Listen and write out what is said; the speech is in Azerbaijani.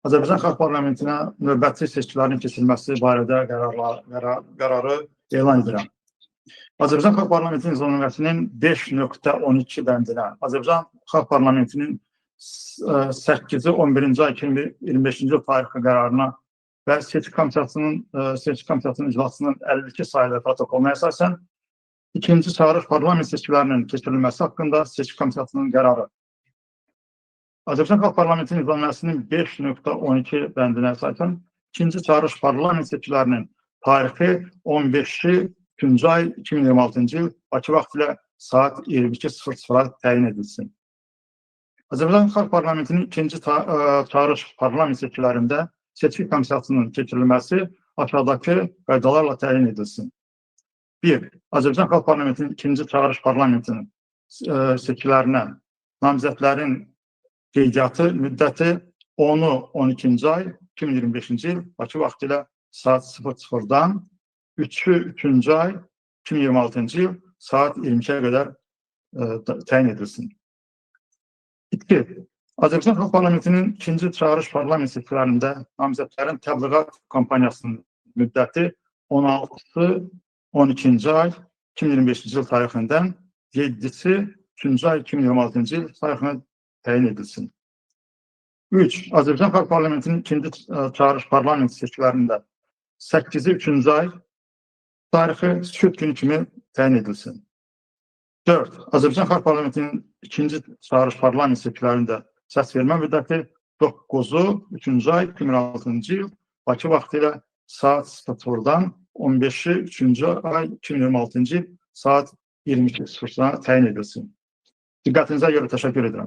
Azərbaycan Xalq Parlamentinə növbəti seçkilərin keçirilməsi barədə qərarı elan edirəm. Azərbaycan Xalq Parlamentinin nizamnaməsinin 5.12 bəndinə, Azərbaycan Xalq Parlamentinin 8-11-ci ay 2025-ci il tarixli qərarına və seçki komitəsinin iclasının 52 sayılı protokoluna əsasən ikinci çağırış parlament seçkilərinin keçirilməsi haqqında seçki komitəsinin qərarı. Azərbaycan Xalq Parlamentinin nizamnaməsinin 5.12 bəndinə əsasən ikinci çağırış parlament seçkilərinin tarixi 15-ci ay 2026-cı il Bakı vaxtı ilə saat 22:00-a təyin edilsin. Azərbaycan Xalq Parlamentinin ikinci çağırış parlament seçkilərində seçki komissiyasının keçirilməsi aşağıdakı qaydalarla təyin edilsin. 1. Azərbaycan Xalq Parlamentinin ikinci çağırış parlamentinin seçkilərinə namizədlərin qeydiyyatı müddəti 10-12-ci ay 2025-ci il Bakı vaxtı ilə saat 00-dan 3-cü ay 2026-cı il saat 22-yə qədər təyin edilsin. 2. Azərbaycan Xalq Parlamentinin ikinci çağırış parlament seçkilərində namizədlərin təbliğat kampaniyasının müddəti 16-12-ci ay 2025-ci il tarixindən 7-ci 3-cü ay 2026-cı il tarixinə təyin edilsin. 3. Azərbaycan Xalq Parlamentinin ikinci çağırış parlament seçkilərində 8-ci 3-cü ay tarixi sükut günü kimi təyin edilsin. 4. Azərbaycan Xalq Parlamentinin ikinci çağırış parlament seçkilərində səs vermə müddəti 9-cu 3-cü ay 2026-cı il Bakı vaxtı ilə saat 00-dan 15-ci 3-cü ay 2026-cı il saat 22:00-a təyin edilsin. Diqqətinizə görə təşəkkür edirəm.